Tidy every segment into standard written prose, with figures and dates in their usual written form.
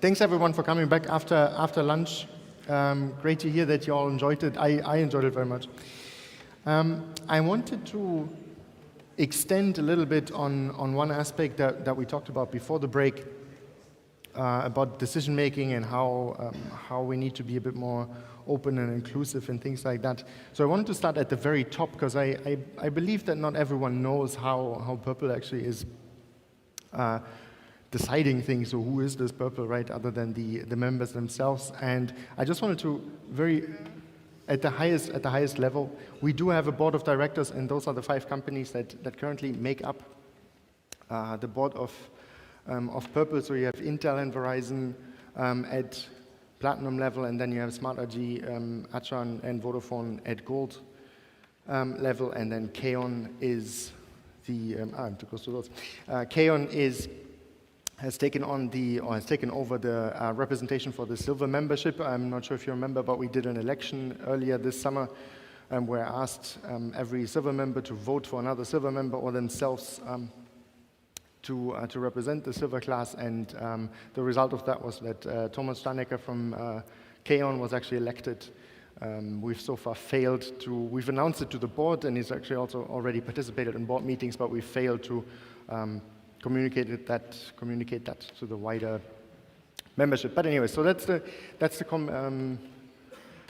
Thanks everyone for coming back after lunch. Great to hear that you all enjoyed it. I enjoyed it very much. I wanted to extend a little bit on one aspect that we talked about before the break, about decision making and how we need to be a bit more open and inclusive and things like that. So I wanted to start at the very top, because I believe that not everyone knows how prpl actually is deciding things, or who is this prpl, right, other than the members themselves. And I just wanted to at the highest level, we do have a board of directors, and those are the 5 companies that currently make up the board of prpl. So you have Intel and Verizon at platinum level, and then you have SmartRG, Achan, and Vodafone at gold level, and then Keon is the I'm too close to those. Keon has taken over the representation for the silver membership. I'm not sure if you remember, but we did an election earlier this summer where I asked every silver member to vote for another silver member or themselves to represent the silver class, and the result of that was that Thomas Stanecker from Keon was actually elected. We've so far we've announced it to the board, and he's actually also already participated in board meetings, but we failed to communicate that to the wider membership. But anyway, so that's the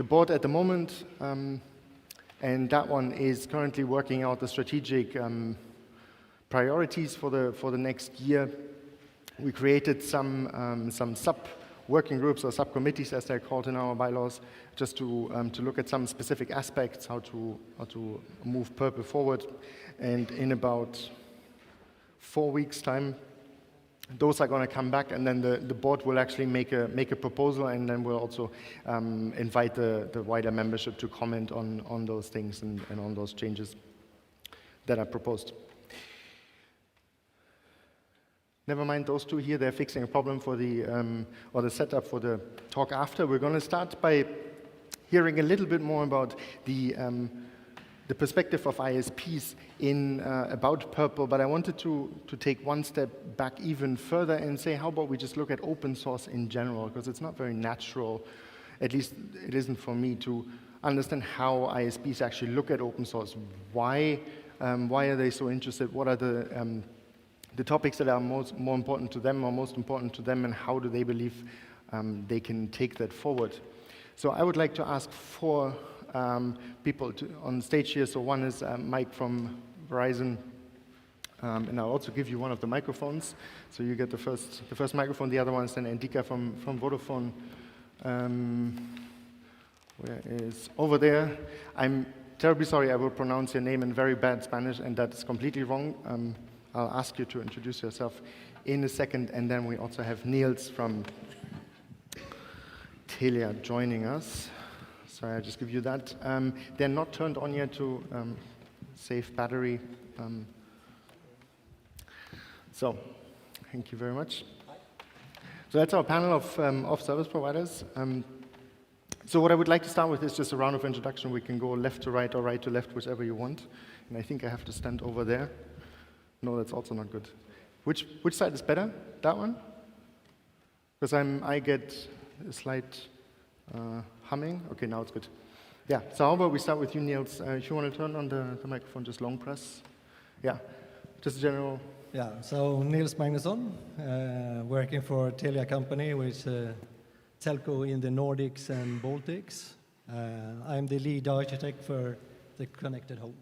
board at the moment, and that one is currently working out the strategic priorities for the next year. We created some sub-working groups or subcommittees, as they're called in our bylaws, just to look at some specific aspects, how to move prpl forward. And in about 4 weeks' time, those are going to come back, and then the board will actually make a proposal, and then we'll also invite the wider membership to comment on those things and on those changes that are proposed. Never mind those two here, they're fixing a problem for the setup for the talk after. We're going to start by hearing a little bit more about the perspective of ISPs about prpl, but I wanted to take one step back even further and say, how about we just look at open source in general, because it's not very natural, at least it isn't for me, to understand how ISPs actually look at open source. Why are they so interested? What are the topics that are more important to them or most important to them, and how do they believe they can take that forward? So I would like to ask 4 people on stage here. So one is Mike from Verizon, and I'll also give you one of the microphones. So you get the first microphone. The other one is then Endika from Vodafone. Where is over there? I'm terribly sorry. I will pronounce your name in very bad Spanish, and that is completely wrong. I'll ask you to introduce yourself in a second, and then we also have Nils from Telia joining us. Sorry, I'll just give you that. They're not turned on yet to save battery. So, thank you very much. So that's our panel of service providers. So what I would like to start with is just a round of introduction. We can go left to right or right to left, whichever you want. And I think I have to stand over there. No, that's also not good. Which side is better? That one? Because I get a slight humming. Okay, now it's good. Yeah, so how about we start with you, Nils? If you want to turn on the microphone, just long press. Yeah, just general. Yeah, so Nils Magnusson, working for Telia company, which telco in the Nordics and Baltics. I'm the lead architect for the connected home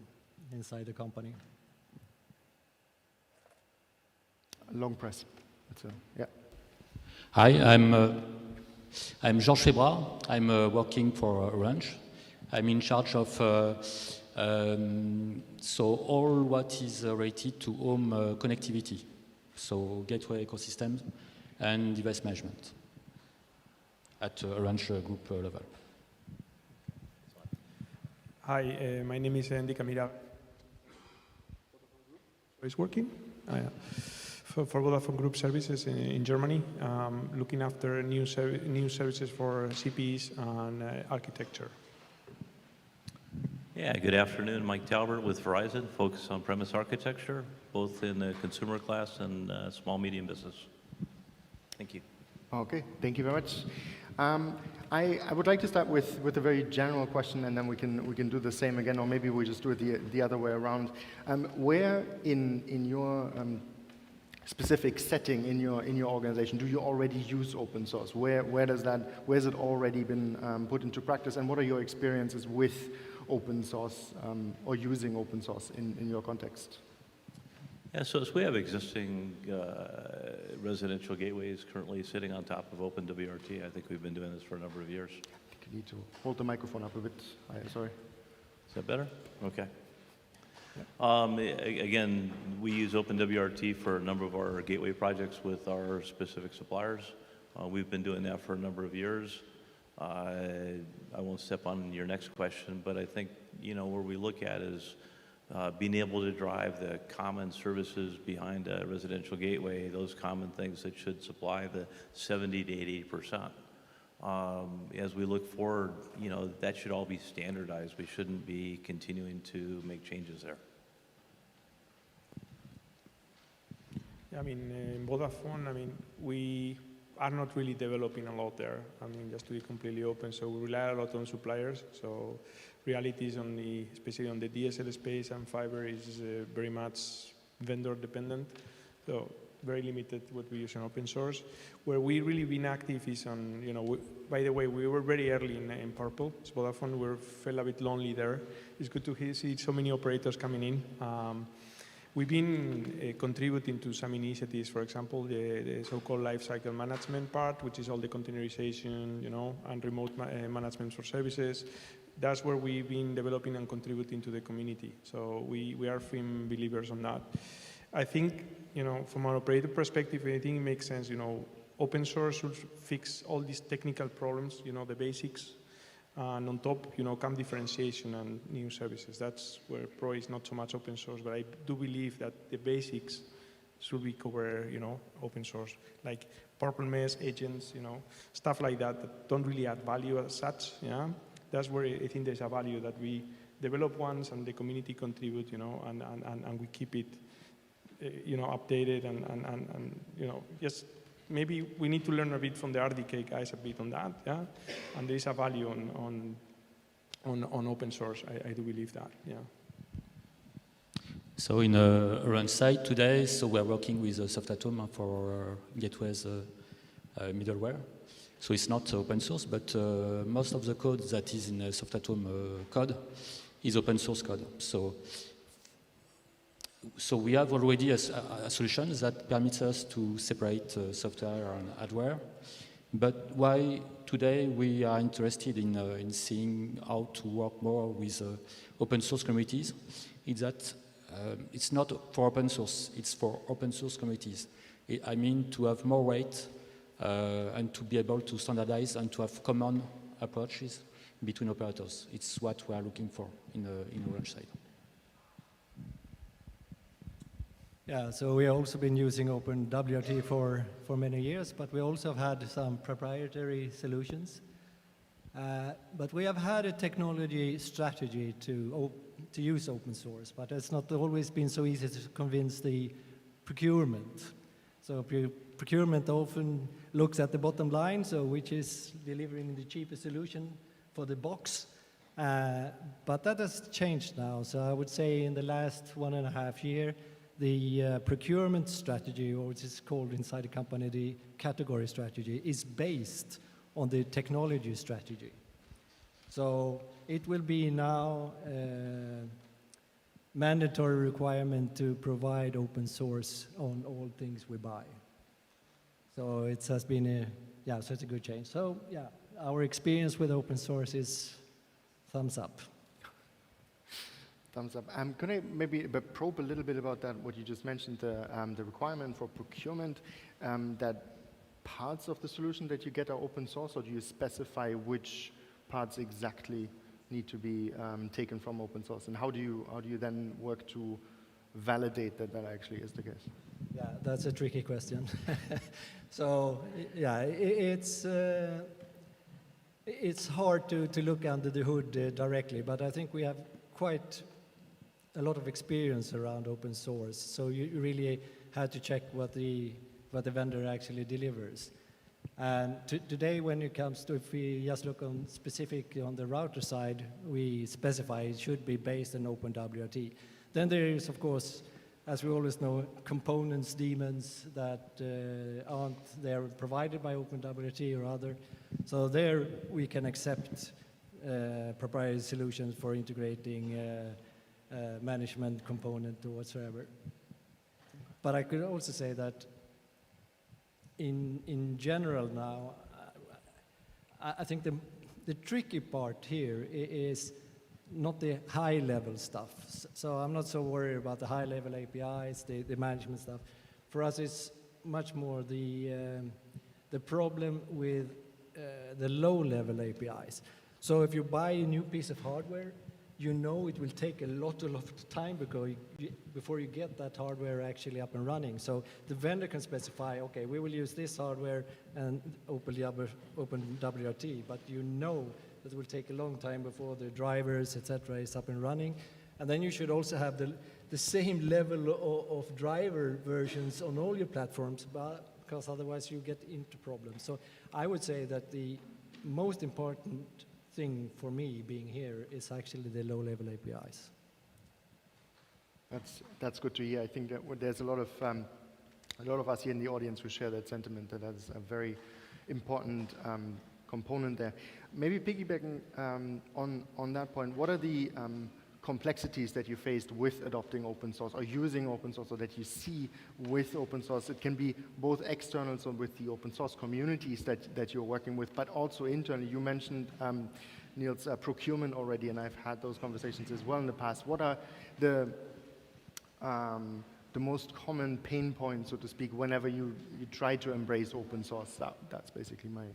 inside the company. Long press. Yeah. Hi, I'm Jorge Febra. I'm working for Orange. I'm in charge of so all what is related to home connectivity, so gateway ecosystem and device management at Orange Group level. Hi, my name is Endika. Is working? For Vodafone Group services in Germany, looking after new services for CPEs and architecture. Yeah, good afternoon. Mike Talbert with Verizon, focused on premise architecture, both in the consumer class and small medium business. Thank you. Okay, thank you very much. I would like to start with a very general question, and then we can do the same again, or maybe we just do it the other way around. Where in your specific setting in your organization do you already use open source? Where has it already been put into practice, and what are your experiences with open source or using open source in your context? Yeah, so we have existing residential gateways currently sitting on top of OpenWRT. I think we've been doing this for a number of years. I think you need to hold the microphone up a bit. Sorry. Is that better? Okay. Again, we use OpenWRT for a number of our gateway projects with our specific suppliers. We've been doing that for a number of years. I won't step on your next question, but I think, where we look at is being able to drive the common services behind a residential gateway, those common things that should supply the 70 to 80%. As we look forward, that should all be standardized. We shouldn't be continuing to make changes there. Yeah, in Vodafone, we are not really developing a lot there. Just to be completely open, so we rely a lot on suppliers. So realities especially on the DSL space and fiber is very much vendor dependent. So very limited what we use in open source. Where we really been active is on, by the way, we were very early in prpl. So Vodafone, we felt a bit lonely there. It's good to see so many operators coming in. We've been contributing to some initiatives, for example, the so-called lifecycle management part, which is all the containerization, and remote management for services. That's where we've been developing and contributing to the community. So we are firm believers on that. I think, from an operator perspective, I think it makes sense, open source should fix all these technical problems, the basics. And on top, come differentiation and new services. That's where Pro is not so much open source, but I do believe that the basics should be covered, open source, like prpl mesh agents, stuff like that don't really add value as such. Yeah, that's where I think there's a value that we develop once and the community contribute, and we keep it, updated and just. Maybe we need to learn a bit from the RDK guys a bit on that, yeah. And there is a value on open source. I do believe that, yeah. So in a run site today, so we're working with Softatom for gateways middleware. So it's not open source, but most of the code that is in Softatom code is open source code. So we have already a solution that permits us to separate software and hardware. But why today we are interested in seeing how to work more with open source communities is that it's not for open source, it's for open source communities. I mean to have more weight and to be able to standardize and to have common approaches between operators. It's what we are looking for in a launch site. Yeah, so we have also been using OpenWRT for many years, but we also have had some proprietary solutions. But we have had a technology strategy to use open source, but it's not always been so easy to convince the procurement. So procurement often looks at the bottom line, so which is delivering the cheapest solution for the box. But that has changed now. So I would say in the last 1.5 years, the procurement strategy, or which is called inside the company the category strategy, is based on the technology strategy. So it will be now a mandatory requirement to provide open source on all things we buy. So it has been so it's a good change. So yeah, our experience with open source is thumbs up. Thumbs up. Can I maybe probe a little bit about that, what you just mentioned, the requirement for procurement, that parts of the solution that you get are open source, or do you specify which parts exactly need to be taken from open source? And how do you then work to validate that that actually is the case? Yeah, that's a tricky question. So yeah, it's hard to look under the hood directly, but I think we have quite a lot of experience around open source, so you really had to check what the vendor actually delivers. And today, when it comes to, if we just look on specific on the router side, we specify it should be based on OpenWRT. Then there is, of course, as we always know, components, daemons that aren't there provided by OpenWRT or other. So there we can accept proprietary solutions for integrating management component or whatsoever. But I could also say that in general now, I think the tricky part here is not the high-level stuff. So I'm not so worried about the high-level APIs, the management stuff. For us, it's much more the problem with the low-level APIs. So if you buy a new piece of hardware, you know it will take a lot of time before you get that hardware actually up and running. So the vendor can specify, okay, we will use this hardware and OpenWRT, but you know that it will take a long time before the drivers, etc., is up and running. And then you should also have the same level of driver versions on all your platforms, because otherwise you get into problems. So I would say that the most important thing for me being here is actually the low-level APIs. That's good to hear. I think that there's a lot of us here in the audience who share that sentiment, that is a very important component there. Maybe piggybacking on that point, what are the complexities that you faced with adopting open source or using open source, or that you see with open source? It can be both external, so with the open source communities that you're working with, but also internally. You mentioned, Nils, procurement already, and I've had those conversations as well in the past. What are the most common pain points, so to speak, whenever you try to embrace open source? That's basically my...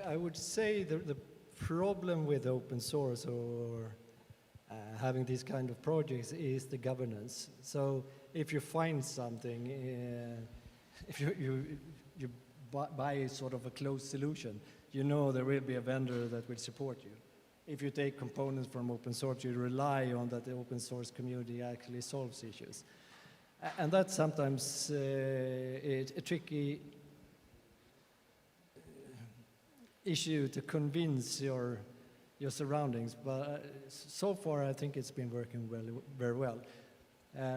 I would say the problem with open source or having these kind of projects is the governance. So if you find something, if you buy sort of a closed solution, you know there will be a vendor that will support you. If you take components from open source, you rely on that the open source community actually solves issues. And that's sometimes a tricky issue to convince your surroundings, but so far I think it's been working very well.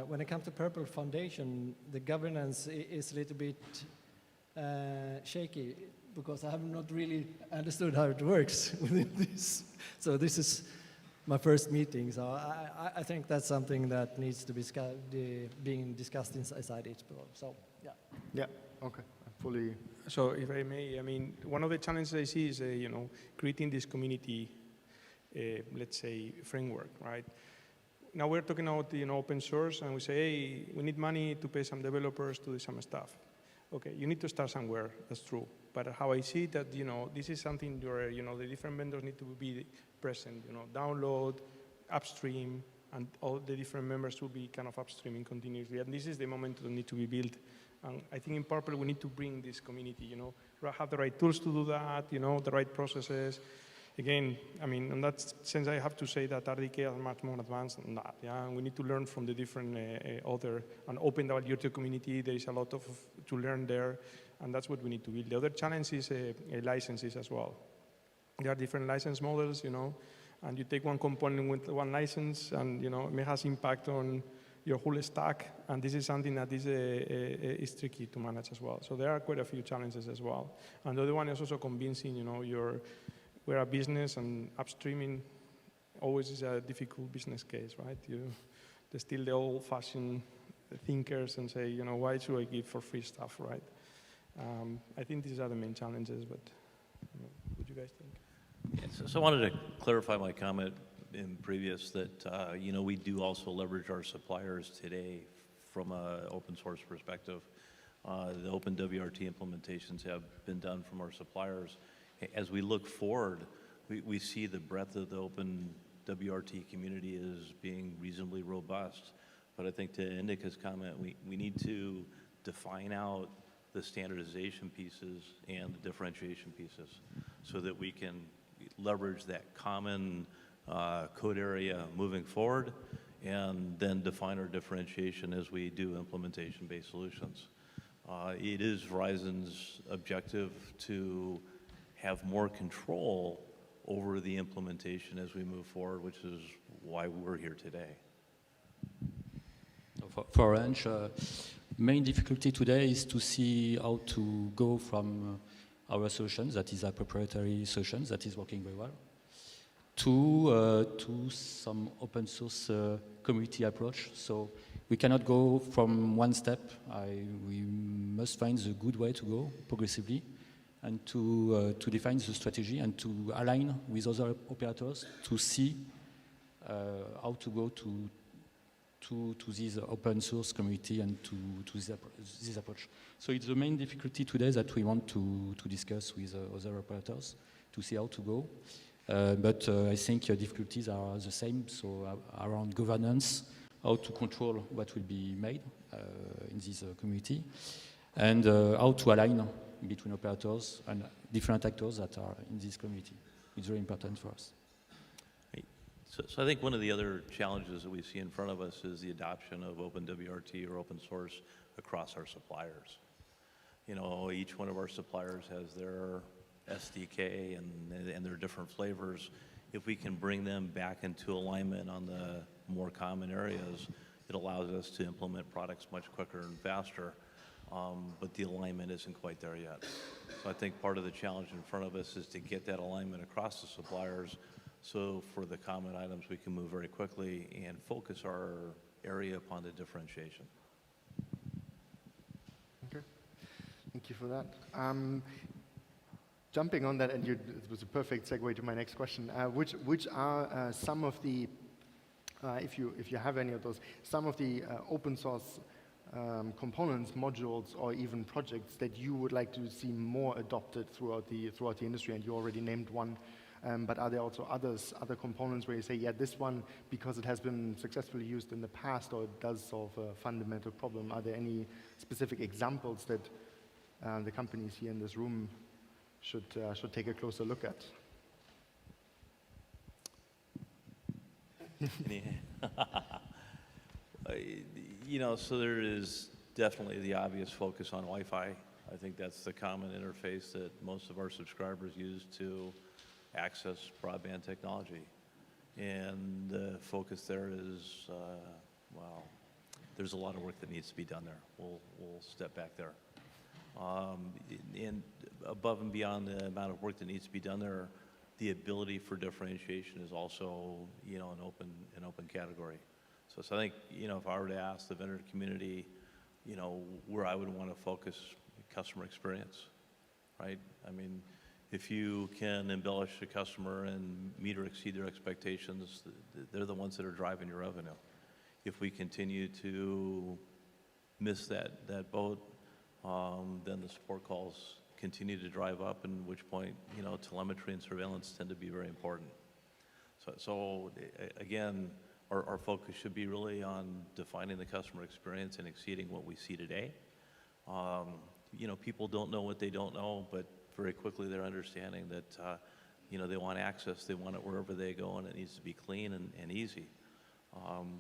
When it comes to prpl Foundation, the governance is a little bit shaky, because I have not really understood how it works within this. So this is my first meeting, so I think that's something that needs to be being discussed inside each people. So yeah. Yeah, okay, fully. So if I may, I mean, one of the challenges I see is, creating this community, let's say, framework, right? Now we're talking about, open source, and we say, hey, we need money to pay some developers to do some stuff. Okay, you need to start somewhere, that's true. But how I see that, this is something where, the different vendors need to be present, download, upstream, and all the different members will be kind of upstreaming continuously. And this is the moment that need to be built. And I think in prpl we need to bring this community, have the right tools to do that, the right processes. Again, I mean, in that sense, I have to say that RDK are much more advanced than that. Yeah, and we need to learn from the different other and OpenWRT community. There is a lot to learn there, and that's what we need to build. The other challenge is licenses as well. There are different license models, and you take one component with one license, and it may have impact on your whole stack, and this is something that is tricky to manage as well. So there are quite a few challenges as well. And the other one is also convincing, we're a business, and upstreaming always is a difficult business case, right? There's still the old-fashioned thinkers and say, why should I give for free stuff, right? I think these are the main challenges, but what do you guys think? Yeah, so I wanted to clarify my comment in previous that, we do also leverage our suppliers today from an open source perspective. The OpenWRT implementations have been done from our suppliers. As we look forward, we see the breadth of the OpenWRT community as being reasonably robust. But I think to Endika's comment, we need to define out the standardization pieces and the differentiation pieces so that we can leverage that common code area moving forward, and then define our differentiation as we do implementation-based solutions. It is Verizon's objective to have more control over the implementation as we move forward, which is why we're here today. For Orange, main difficulty today is to see how to go from our solutions, that is our proprietary solutions, that is working very well, to some open source community approach. So we cannot go from one step. We must find the good way to go progressively, and to define the strategy and to align with other operators to see how to go to this open source community and to this approach. So it's the main difficulty today that we want to discuss with other operators to see how to go. But I think difficulties are the same, so around governance, how to control what will be made in this community, and how to align between operators and different actors that are in this community. It's very important for us. So I think one of the other challenges that we see in front of us is the adoption of OpenWRT or open source across our suppliers. You know, each one of our suppliers has their SDK and their different flavors. If we can bring them back into alignment on the more common areas, it allows us to implement products much quicker and faster, but the alignment isn't quite there yet. So I think part of the challenge in front of us is to get that alignment across the suppliers, so for the common items we can move very quickly and focus our area upon the differentiation. Okay, thank you for that. Jumping on that, and it was a perfect segue to my next question. Which are some of the, if you have any of those, some of the open source components, modules, or even projects that you would like to see more adopted throughout the industry? And you already named one, but are there also other components where you say, yeah, this one, because it has been successfully used in the past or it does solve a fundamental problem? Are there any specific examples that the companies here in this room should take a closer look at? You know, so there is definitely the obvious focus on Wi-Fi. I think that's the common interface that most of our subscribers use to access broadband technology. And the focus there is, well, there's a lot of work that needs to be done there. We'll step back there. And above and beyond the amount of work that needs to be done there, the ability for differentiation is also, you know, an open category. So I think, you know, if I were to ask the vendor community, you know, where I would want to focus customer experience, right? I mean, if you can embellish a customer and meet or exceed their expectations, they're the ones that are driving your revenue. If we continue to miss that boat, then the support calls continue to drive up, and at which point, you know, telemetry and surveillance tend to be very important. So again, our focus should be really on defining the customer experience and exceeding what we see today. You know, people don't know what they don't know, but very quickly they're understanding that, you know, they want access, they want it wherever they go, and it needs to be clean and easy.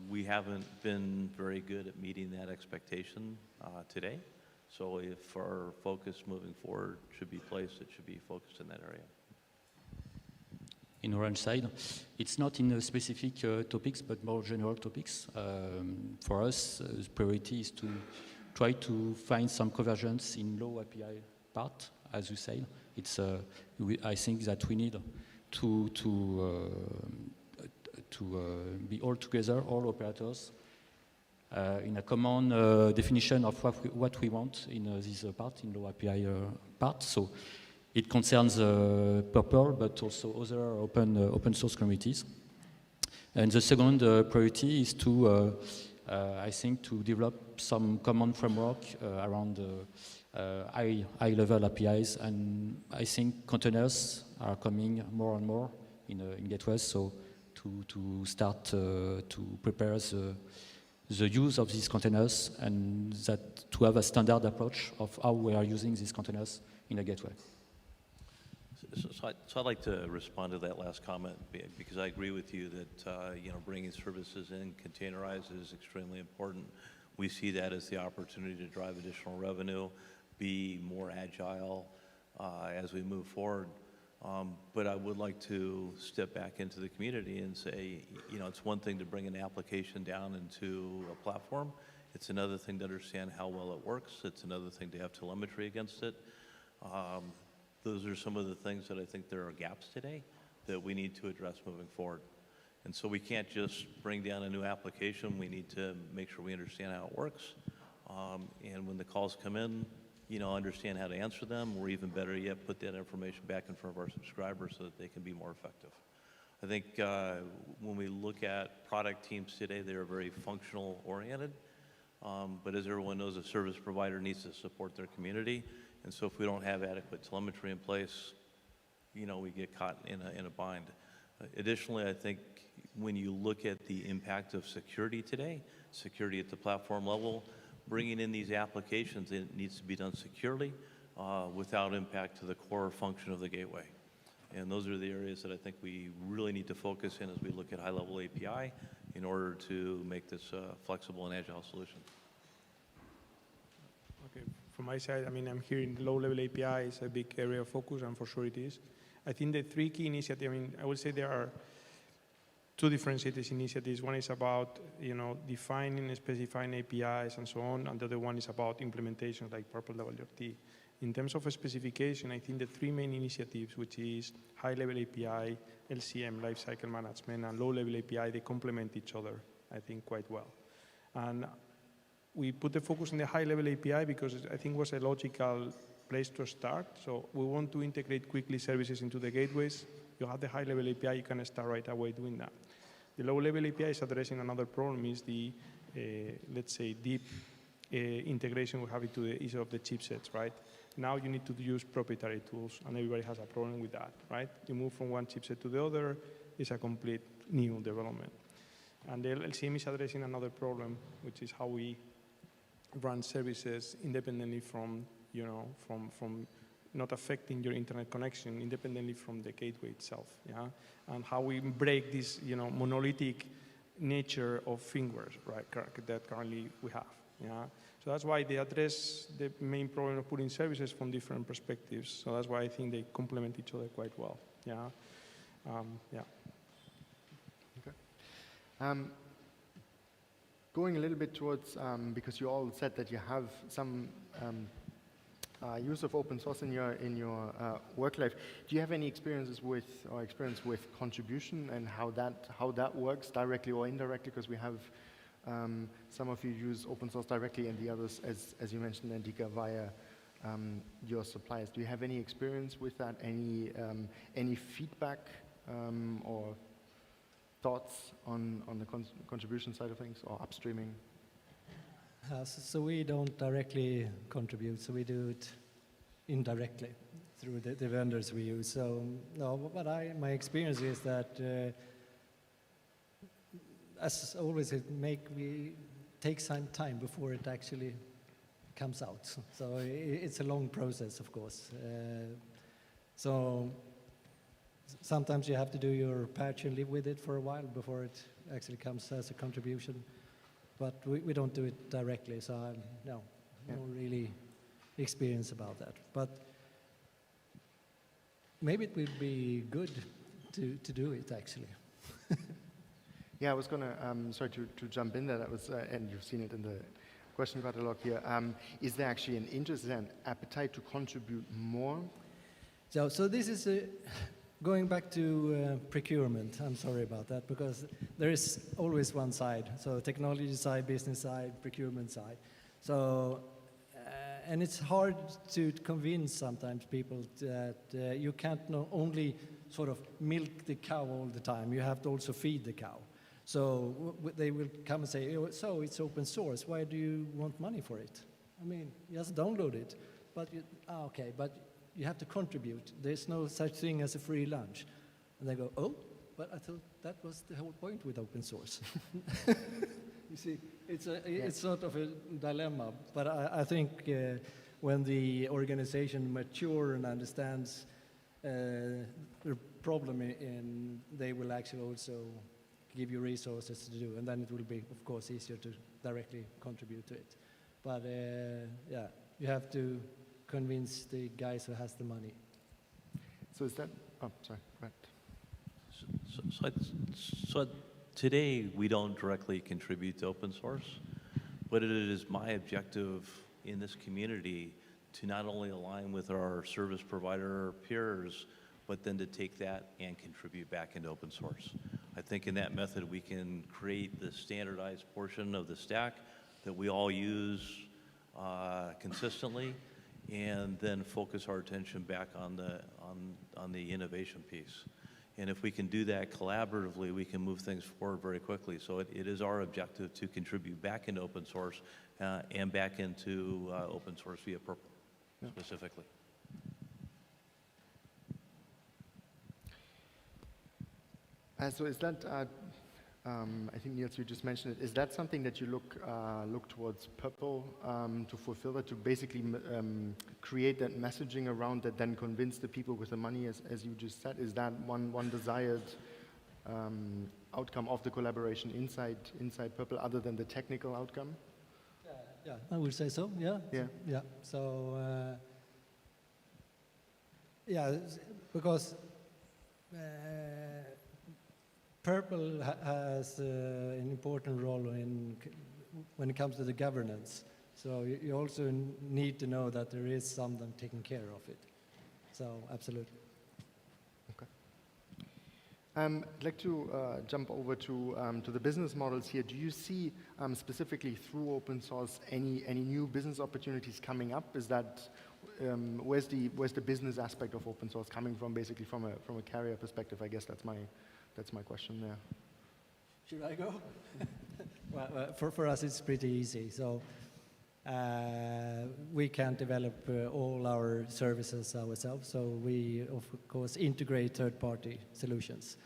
We haven't been very good at meeting that expectation today. So if our focus moving forward should be placed, it should be focused in that area. In Orange side, it's not in specific topics, but more general topics. For us, the priority is to try to find some convergence in low API part, as you say. It's I think that we need to be all together, all operators, in a common definition of what we want in this part, in low API part. So it concerns prpl, but also other open source communities. And the second priority is to, I think, to develop some common framework around high-level APIs. And I think containers are coming more and more in gateways. So to start to prepare the use of these containers, and that to have a standard approach of how we are using these containers in a gateway. So I'd like to respond to that last comment, because I agree with you that you know, bringing services in containerized is extremely important. We see that as the opportunity to drive additional revenue, be more agile as we move forward. But I would like to step back into the community and say, you know, it's one thing to bring an application down into a platform. It's another thing to understand how well it works. It's another thing to have telemetry against it. Those are some of the things that I think there are gaps today that we need to address moving forward. And so we can't just bring down a new application. We need to make sure we understand how it works. And when the calls come in, you know, understand how to answer them, or even better yet, put that information back in front of our subscribers so that they can be more effective. I think when we look at product teams today, they are very functional oriented. But as everyone knows, a service provider needs to support their community. And so if we don't have adequate telemetry in place, you know, we get caught in a bind. Additionally, I think when you look at the impact of security today, security at the platform level, bringing in these applications, it needs to be done securely without impact to the core function of the gateway. And those are the areas that I think we really need to focus in as we look at high-level API in order to make this a flexible and agile solution. Okay, from my side, I mean, I'm hearing low-level API is a big area of focus, and for sure it is. I think the three key initiatives, I mean, I would say there are two differentiated initiatives. One is about, you know, defining and specifying APIs and so on, and the other one is about implementation like prpl WRT. In terms of a specification, I think the three main initiatives, which is high-level API, LCM, lifecycle management, and low-level API, they complement each other, I think, quite well. And we put the focus on the high-level API because I think it was a logical place to start. So we want to integrate quickly services into the gateways. You have the high-level API, you can start right away doing that. The low-level API is addressing another problem, is the, let's say, deep integration we have into the ease of the chipsets, right? Now you need to use proprietary tools, and everybody has a problem with that, right? You move from one chipset to the other, it's a complete new development. And the LCM is addressing another problem, which is how we run services independently from, you know, from not affecting your internet connection, independently from the gateway itself, yeah? And how we break this, you know, monolithic nature of firmware, right, that currently we have, yeah? So that's why they address the main problem of putting services from different perspectives. So that's why I think they complement each other quite well, yeah? Yeah. Okay. Going a little bit towards, because you all said that you have some use of open source in your work life. Do you have any experience with contribution and how that works directly or indirectly? Because we have some of you use open source directly, and the others, as you mentioned, Endika, via your suppliers. Do you have any experience with that? Any feedback or thoughts on the contribution side of things or upstreaming? So we don't directly contribute, so we do it indirectly through the vendors we use. So no, but my experience is that as always, we take some time before it actually comes out. So it's a long process, of course. So sometimes you have to do your patch and live with it for a while before it actually comes as a contribution. But we don't do it directly, so no really experience about that. But maybe it would be good to do it, actually. Yeah, I was going to, sorry to jump in there, that was, and you've seen it in the question catalog here. Is there actually an interest and appetite to contribute more? So this is going back to procurement. I'm sorry about that, because there is always one side. So technology side, business side, procurement side. So, and it's hard to convince sometimes people that you can't not only sort of milk the cow all the time, you have to also feed the cow. So they will come and say, oh, so it's open source, why do you want money for it? I mean, just download it. But okay, but you have to contribute. There's no such thing as a free lunch. And they go, oh, but I thought that was the whole point with open source. You see, it's sort of a dilemma. But I think when the organization matures and understands the problem, they will actually also give you resources to do, and then it will be, of course, easier to directly contribute to it. But yeah, you have to convince the guys who has the money. So is that, oh, sorry, go ahead. So today, we don't directly contribute to open source, but it is my objective in this community to not only align with our service provider peers, but then to take that and contribute back into open source. I think in that method, we can create the standardized portion of the stack that we all use consistently, and then focus our attention back on the innovation piece. And if we can do that collaboratively, we can move things forward very quickly. So it is our objective to contribute back into open source and back into open source via Purple, specifically. So is that, I think Nils, you just mentioned it, is that something that you look towards Purple to fulfill that, to basically create that messaging around that, then convince the people with the money, as you just said? Is that one desired outcome of the collaboration inside Purple, other than the technical outcome? Yeah, I would say so, yeah. Yeah. Yeah, so, yeah, because Purple has an important role when it comes to the governance. So you also need to know that there is someone taking care of it. So absolutely. Okay. I'd like to jump over to the business models here. Do you see specifically through open source any new business opportunities coming up? Is that where's the business aspect of open source coming from? Basically from a carrier perspective, I guess that's my question there. Should I go? Well, for us, it's pretty easy. So we can't develop all our services ourselves. So we, of course, integrate third-party solutions.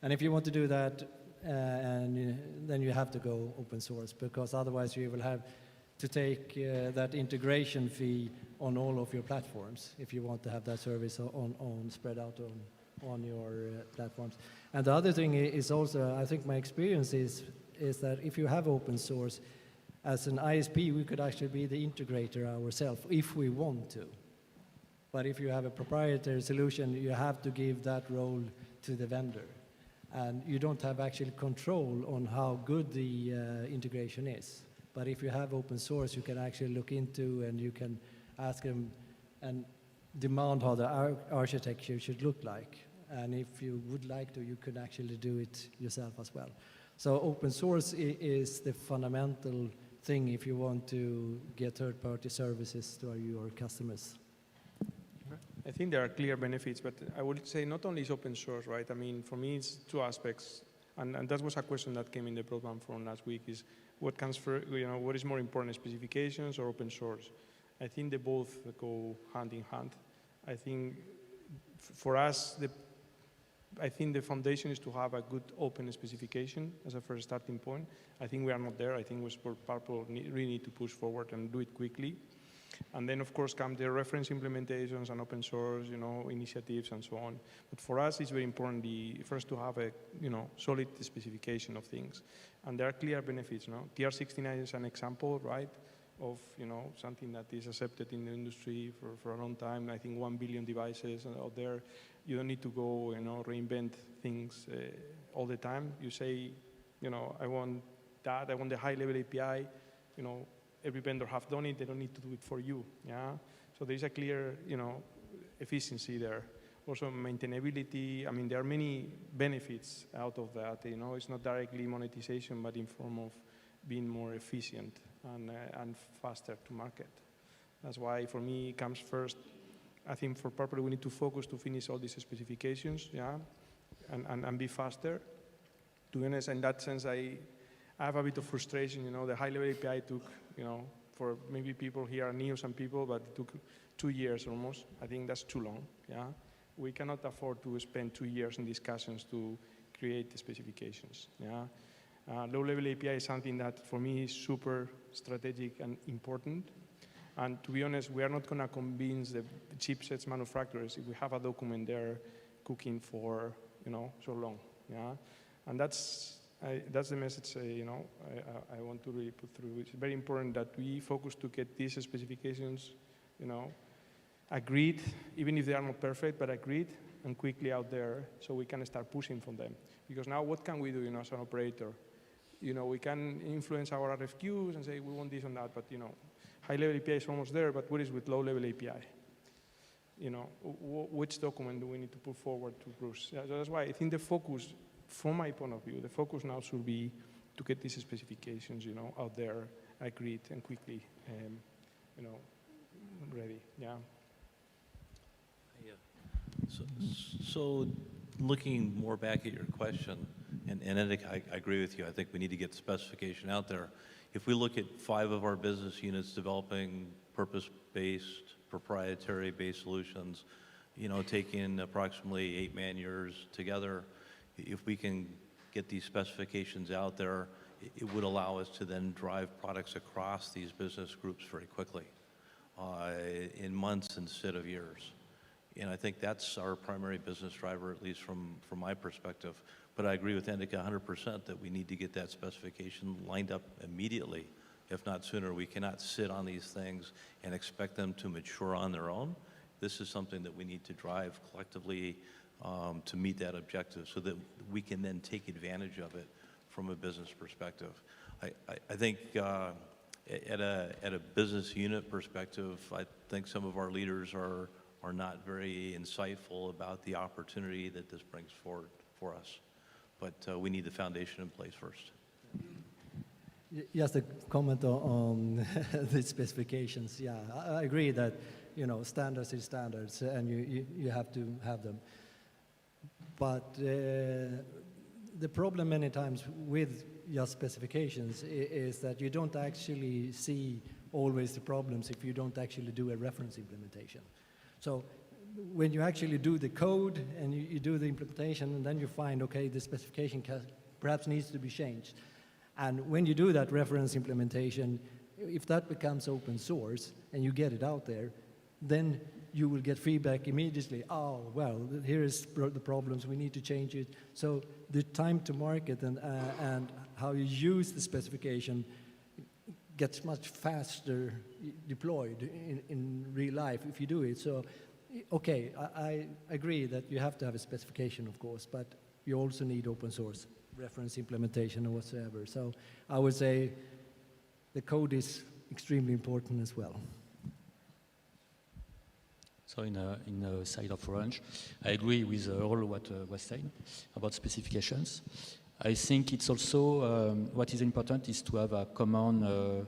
And if you want to do that, then you have to go open source, because otherwise you will have to take that integration fee on all of your platforms if you want to have that service on spread out on your platforms. And the other thing is also, I think my experience is that if you have open source, as an ISP, we could actually be the integrator ourselves if we want to. But if you have a proprietary solution, you have to give that role to the vendor. And you don't have actual control on how good the integration is. But if you have open source, you can actually look into, and you can ask them and demand how the architecture should look like. And if you would like to, you could actually do it yourself as well. So open source is the fundamental thing if you want to get third-party services to your customers. I think there are clear benefits, but I would say not only is open source, right? I mean, for me, it's two aspects, and that was a question that came in the program from last week: is what comes first? What is more important, specifications or open source? I think they both go hand in hand. I think for us, I think the foundation is to have a good open specification as a first starting point. I think we are not there. I think we Purple really need to push forward and do it quickly. And then, of course, come the reference implementations and open source, initiatives and so on. But for us, it's very important first to have a, solid specification of things. And there are clear benefits, TR69 is an example, right, of, something that is accepted in the industry for a long time. I think 1 billion devices out there. You don't need to go, reinvent things all the time. You say, I want that, I want the high-level API, every vendor have done it, they don't need to do it for you, yeah? So there's a clear, efficiency there. Also maintainability, I mean, there are many benefits out of that, it's not directly monetization, but in form of being more efficient and faster to market. That's why, for me, it comes first. I think for Purple, we need to focus to finish all these specifications, yeah, and be faster. To be honest, in that sense, I have a bit of frustration, the high-level API took, for maybe people here are new, some people, but it took 2 years almost. I think that's too long, yeah. We cannot afford to spend 2 years in discussions to create the specifications, yeah. Low-level API is something that, for me, is super strategic and important. And to be honest, we are not going to convince the chipsets manufacturers if we have a document there cooking for, so long, yeah? And that's That's the message, I want to really put through. It's very important that we focus to get these specifications, agreed, even if they are not perfect, but agreed and quickly out there so we can start pushing from them. Because now what can we do, as an operator? We can influence our RFQs and say we want this and that, but high-level API is almost there, but what is with low-level API? Which document do we need to put forward to Bruce? Yeah, so that's why I think the focus, from my point of view, the focus now should be to get these specifications, out there, agreed and quickly, ready. Yeah. So looking more back at your question, and Endika, I agree with you. I think we need to get the specification out there. If we look at 5 of our business units developing purpose-based, proprietary-based solutions, taking approximately 8 man-years together, if we can get these specifications out there, it would allow us to then drive products across these business groups very quickly, in months instead of years. And I think that's our primary business driver, at least from my perspective. But I agree with Endika 100% that we need to get that specification lined up immediately, if not sooner. We cannot sit on these things and expect them to mature on their own. This is something that we need to drive collectively to meet that objective so that we can then take advantage of it from a business perspective. I think at a business unit perspective, I think some of our leaders are not very insightful about the opportunity that this brings forward for us. But we need the foundation in place first. Just a comment on the specifications. Yeah, I agree that, standards is standards and you have to have them. But the problem many times with just specifications is that you don't actually see always the problems if you don't actually do a reference implementation. So when you actually do the code and you do the implementation, and then you find, okay, the specification perhaps needs to be changed. And when you do that reference implementation, if that becomes open source and you get it out there, then you will get feedback immediately. Oh, well, here is the problems, we need to change it. So the time to market and how you use the specification gets much faster deployed in real life if you do it. So, okay, I agree that you have to have a specification, of course, but you also need open source reference implementation or whatsoever. So I would say the code is extremely important as well. So in the side of Orange, I agree with all what was said about specifications. I think it's also, what is important is to have a common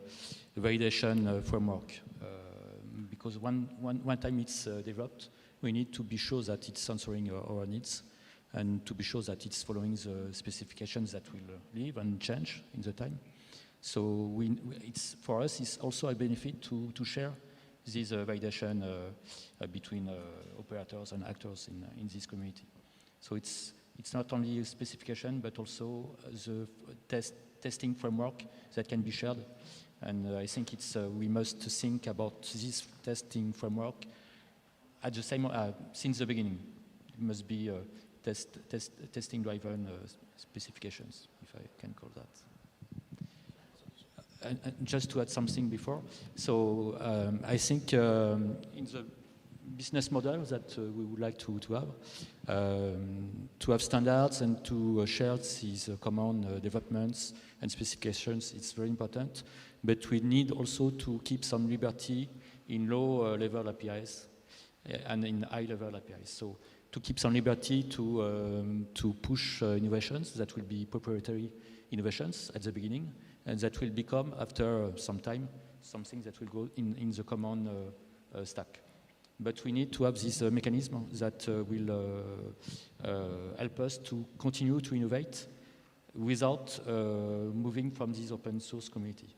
validation framework. Because one time it's developed, we need to be sure that it's answering our needs and to be sure that it's following the specifications that will live and change in the time. So for us, it's also a benefit to share this validation between operators and actors in this community. So it's not only a specification, but also the testing framework that can be shared. And I think we must think about this testing framework at the same since the beginning. It must be testing driven specifications, if I can call that. And just to add something before, so I think in the business model that we would like to have standards and to share these common developments and specifications, it's very important. But we need also to keep some liberty in low-level APIs and in high-level APIs. So to keep some liberty to push innovations that will be proprietary innovations at the beginning, and that will become, after some time, something that will go in the common stack. But we need to have this mechanism that will help us to continue to innovate without moving from this open source community.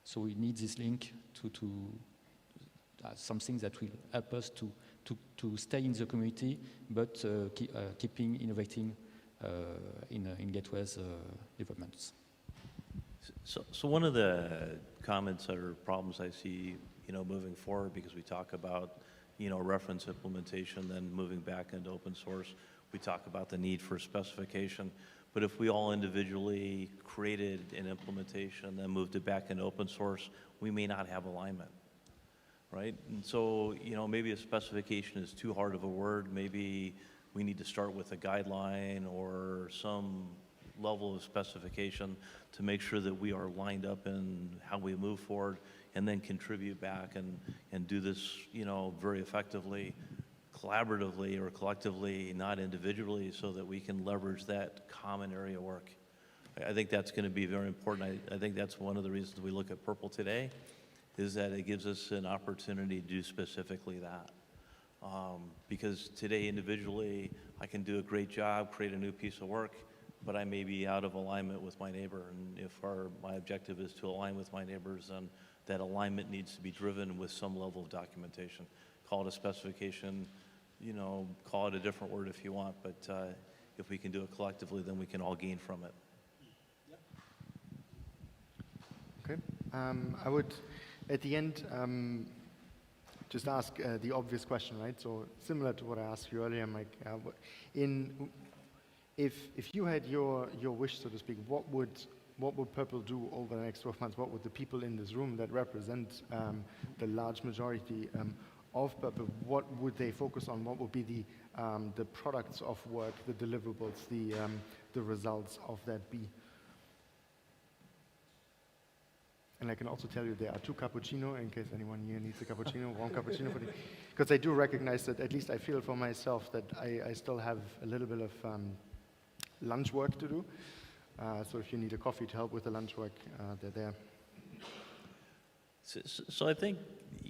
So we need this link to something that will help us to stay in the community, but keeping innovating in Gateway's developments. So one of the comments or problems I see, moving forward, because we talk about, reference implementation, then moving back into open source, we talk about the need for specification. But if we all individually created an implementation and then moved it back into open source, we may not have alignment, right? And so, maybe a specification is too hard of a word. Maybe we need to start with a guideline or some level of specification to make sure that we are lined up in how we move forward, and then contribute back and do this, very effectively, collaboratively or collectively, not individually, so that we can leverage that common area of work. I think that's going to be very important. I think that's one of the reasons we look at Purple today, is that it gives us an opportunity to do specifically that. Because today, individually, I can do a great job, create a new piece of work, but I may be out of alignment with my neighbor. And if my objective is to align with my neighbors, then that alignment needs to be driven with some level of documentation. Call it a specification, call it a different word if you want, but if we can do it collectively, then we can all gain from it. Okay. I would, at the end, just ask the obvious question, right? So similar to what I asked you earlier, Mike. If you had your wish, so to speak, what would Purple do over the next 12 months? What would the people in this room that represent the large majority of Purple, what would they focus on? What would be the products of work, the deliverables, the results of that be? And I can also tell you there are 2 cappuccino, in case anyone here needs a cappuccino, warm cappuccino. Because I do recognize that, at least I feel for myself, that I still have a little bit of lunch work to do. So if you need a coffee to help with the lunch work, they're there. So I think,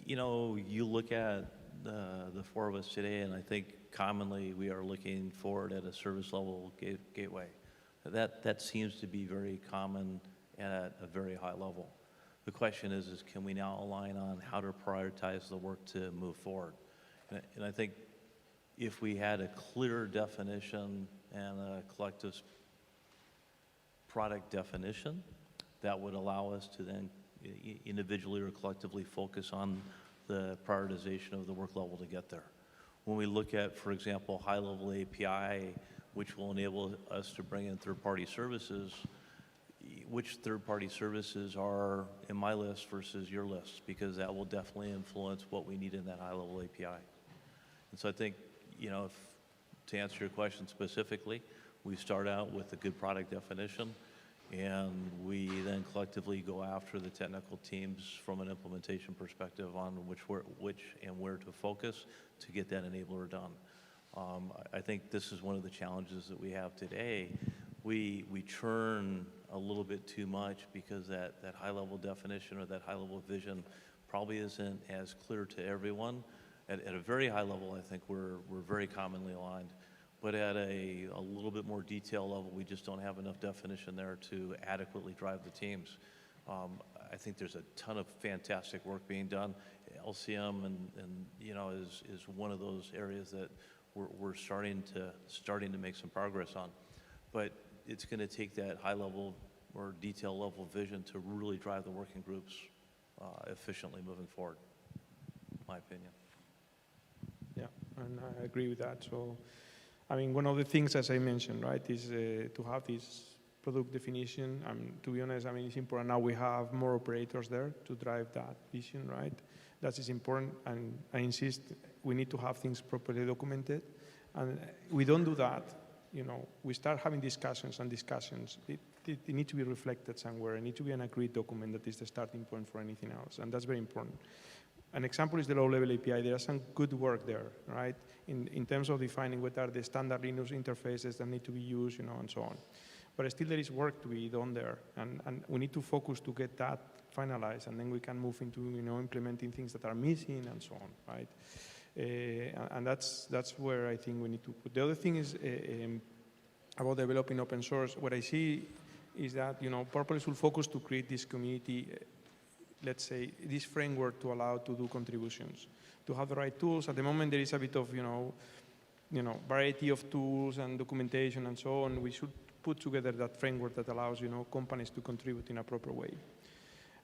you look at the 4 of us today, and I think commonly we are looking forward at a service level gateway. That seems to be very common and at a very high level. The question is can we now align on how to prioritize the work to move forward? And I think if we had a clear definition and a collective product definition, that would allow us to then individually or collectively focus on the prioritization of the work level to get there. When we look at, for example, high-level API, which will enable us to bring in third-party services, which third-party services are in my list versus your list, because that will definitely influence what we need in that high-level API. And so I think, to answer your question specifically, we start out with a good product definition, and we then collectively go after the technical teams from an implementation perspective on which and where to focus to get that enabler done. I think this is one of the challenges that we have today. We churn a little bit too much because that high-level definition or that high-level vision probably isn't as clear to everyone. At a very high level, I think we're very commonly aligned. But at a little bit more detail level, we just don't have enough definition there to adequately drive the teams. I think there's a ton of fantastic work being done. LCM is one of those areas that we're starting to make some progress on. But it's going to take that high level or detail level vision to really drive the working groups efficiently moving forward, in my opinion. Yeah, and I agree with that. So, one of the things, as I mentioned, right, is to have this product definition. To be honest, it's important now we have more operators there to drive that vision, right? That is important, and I insist we need to have things properly documented. And we don't do that, we start having discussions. It needs to be reflected somewhere. It needs to be an agreed document that is the starting point for anything else, and that's very important. An example is the low-level API. There is some good work there, right, in terms of defining what are the standard Linux interfaces that need to be used, and so on. But still there is work to be done there, and we need to focus to get that finalized, and then we can move into, implementing things that are missing and so on, right? And that's where I think we need to put. The other thing is about developing open source. What I see is that, Purple will focus to create this community, let's say, this framework to allow to do contributions, to have the right tools. At the moment, there is a bit of, variety of tools and documentation and so on. We should put together that framework that allows, companies to contribute in a proper way.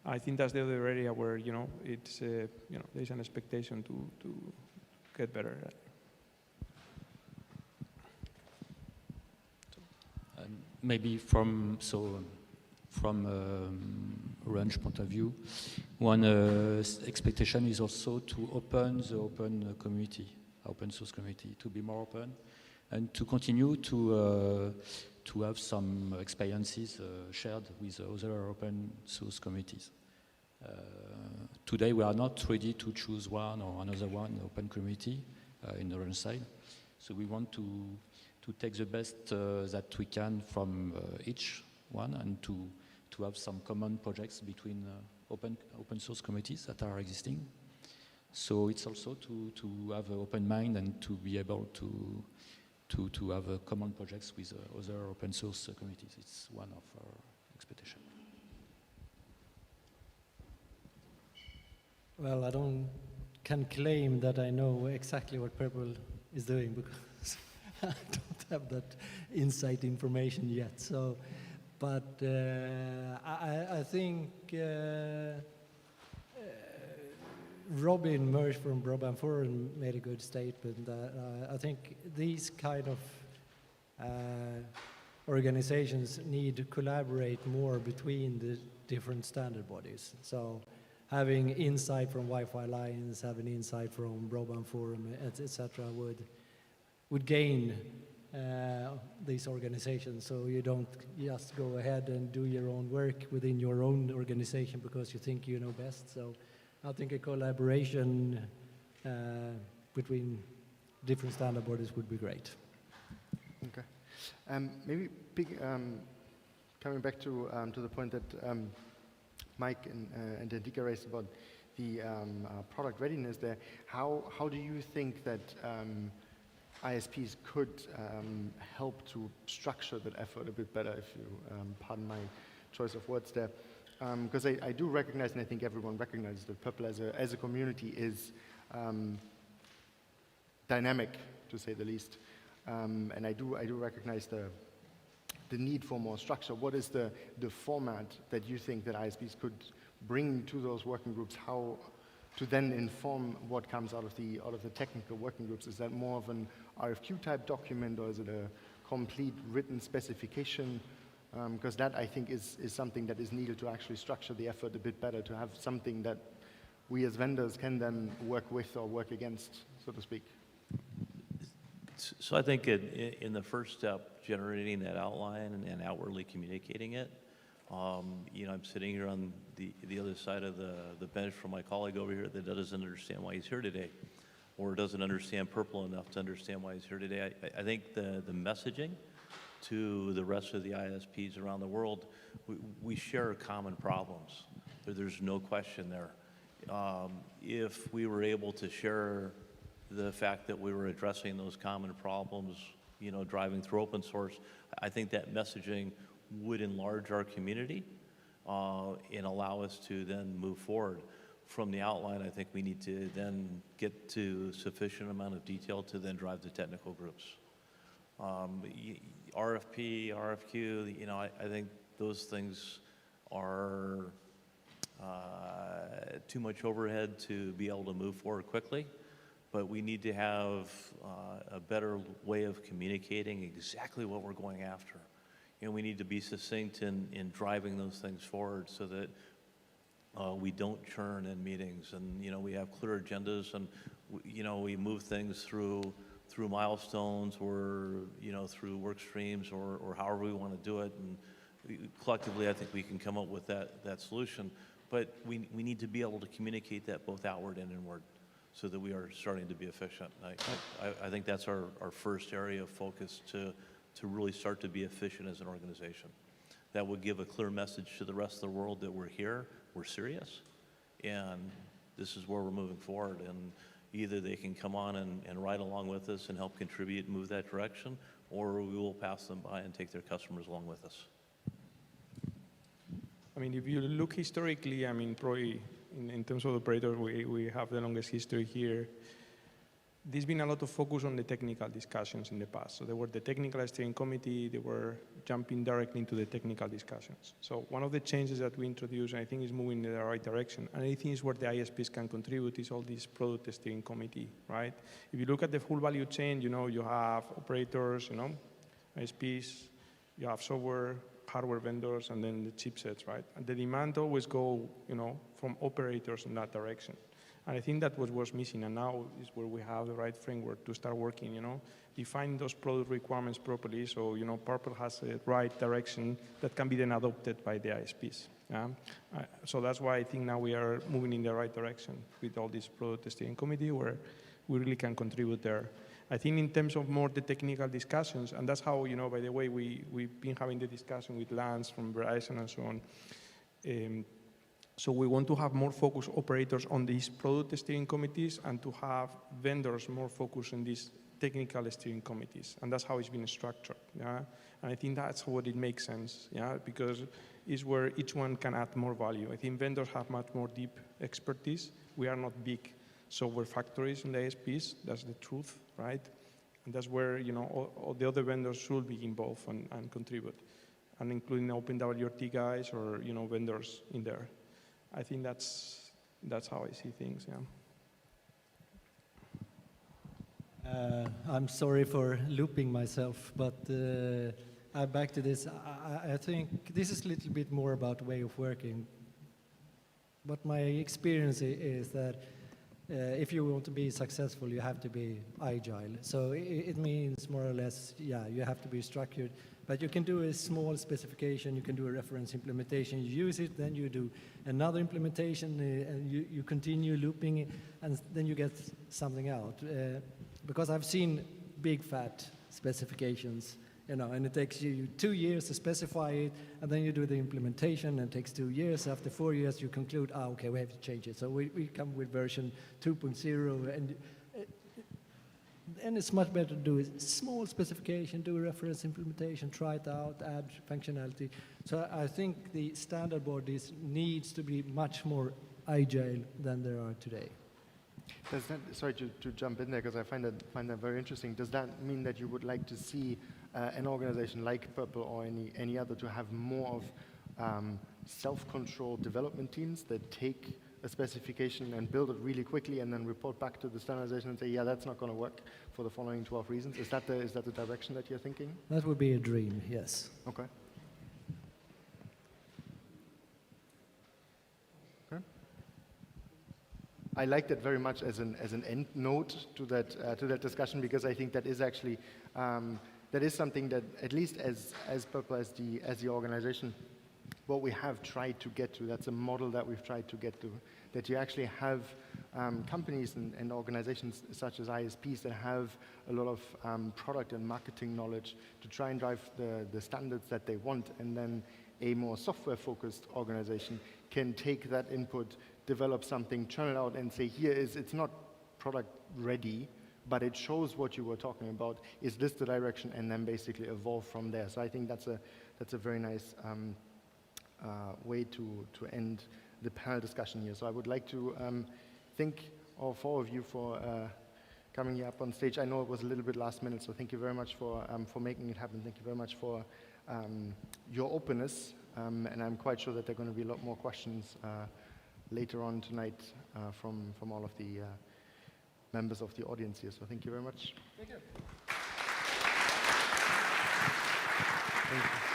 I think that's the other area where, it's, there's an expectation to get better at. maybe from Orange point of view, one expectation is also to open the open community, open source community, to be more open, and to continue to have some experiences shared with other open source communities. Today we are not ready to choose one or another one open community in the Orange side, so we want to take the best that we can from each one and to have some common projects between open source communities that are existing. So it's also to have an open mind and to be able to have common projects with other open source communities. It's one of our expectations. Well, I can claim that I know exactly what prpl is doing because I don't have that inside information yet. So, but I think Robin Mersch from Broadband Forum made a good statement. I think these kind of organizations need to collaborate more between the different standard bodies. So having insight from Wi-Fi Alliance, having insight from Broadband Forum, etc., would gain these organizations, so you don't just go ahead and do your own work within your own organization because you think you know best. So I think a collaboration between different standard bodies would be great. Okay. Maybe coming back to the point that Mike and Endika raised about the product readiness there, how do you think that ISPs could help to structure that effort a bit better, if you pardon my choice of words there? Because I do recognize, and I think everyone recognizes, that prpl as a community is dynamic, to say the least. And I do recognize the need for more structure. What is the format that you think that ISPs could bring to those working groups? How to then inform what comes out of the technical working groups? Is that more of an RFQ type document, or is it a complete written specification? Because that, I think, is something that is needed to actually structure the effort a bit better, to have something that we as vendors can then work with or work against, so to speak. So I think in the first step, generating that outline and outwardly communicating it, I'm sitting here on the other side of the bench from my colleague over here that doesn't understand why he's here today, or doesn't understand prpl enough to understand why he's here today. I think the messaging to the rest of the ISPs around the world, we share common problems. There's no question there. If we were able to share the fact that we were addressing those common problems, driving through open source, I think that messaging would enlarge our community and allow us to then move forward. From the outline, I think we need to then get to sufficient amount of detail to then drive the technical groups. RFP, RFQ, I think those things are too much overhead to be able to move forward quickly. But we need to have a better way of communicating exactly what we're going after. We need to be succinct in driving those things forward so that we don't churn in meetings, and we have clear agendas, and we move things through milestones, or through work streams, or however we want to do it. And collectively, I think we can come up with that solution. But we need to be able to communicate that both outward and inward, so that we are starting to be efficient. I think that's our first area of focus, to really start to be efficient as an organization. That would give a clear message to the rest of the world that we're here, we're serious, and this is where we're moving forward. And either they can come on and ride along with us and help contribute and move that direction, or we will pass them by and take their customers along with us. I mean, if you look historically, probably in terms of operator, we have the longest history here. There's been a lot of focus on the technical discussions in the past. So there were the technical steering committee, they were jumping directly into the technical discussions. So one of the changes that we introduced, and I think is moving in the right direction, and I think is where the ISPs can contribute, is all this product steering committee, right? If you look at the full value chain, you have operators, ISPs, You have software, hardware vendors, and then the chipsets, right? And the demand always go, from operators in that direction. And I think that was missing, and now is where we have the right framework to start working, define those product requirements properly, so, Purple has a right direction that can be then adopted by the ISPs. Yeah? So that's why I think now we are moving in the right direction with all this product steering committee where we really can contribute there. I think in terms of more the technical discussions, and that's how, by the way, we've been having the discussion with Lance from Verizon and so on. So we want to have more focused operators on these product steering committees and to have vendors more focused on these technical steering committees. And that's how it's been structured. Yeah? And I think that's what it makes sense, yeah? Because it's where each one can add more value. I think vendors have much more deep expertise. We are not big software factories in the ISPs. That's the truth, right? And that's where, all the other vendors should be involved and contribute, and including OpenWRT guys or, vendors in there. I think that's how I see things, yeah. I'm sorry for looping myself, but I'm back to this. I think this is a little bit more about way of working. But my experience is that if you want to be successful, you have to be agile. So it means more or less, you have to be structured. But you can do a small specification, you can do a reference implementation, you use it, then you do another implementation, and you continue looping it, and then you get something out. Because I've seen big fat specifications, and it takes you 2 years to specify it, and then you do the implementation, and it takes 2 years. After 4 years, you conclude, okay, we have to change it. So we come with version 2.0, and it's much better to do a small specification, do a reference implementation, try it out, add functionality. So I think the standard bodies needs to be much more agile than there are today. Does that, sorry to jump in there because I find that very interesting. Does that mean that you would like to see an organization like Purple or any other to have more of self-controlled development teams that take a specification and build it really quickly and then report back to the standardization and say, yeah, that's not going to work for the following 12 reasons? Is that the direction that you're thinking? That would be a dream, yes. Okay. I like that very much as an end note to that discussion, because I think that is actually that is something that, at least as Purple, as the organization, what we have tried to get to. That's a model that we've tried to get to. That you actually have companies and organizations such as ISPs that have a lot of product and marketing knowledge to try and drive the standards that they want, and then a more software-focused organization can take that input, develop something, churn it out, and say, it's not product ready, but it shows what you were talking about. Is this the direction? And then basically evolve from there. So I think that's a very nice way to end the panel discussion here. So I would like to thank all four of you for coming here up on stage. I know it was a little bit last minute, so thank you very much for making it happen. Thank you very much for your openness, and I'm quite sure that there are going to be a lot more questions later on tonight from all of the members of the audience here. So thank you very much. Thank you. Thank you.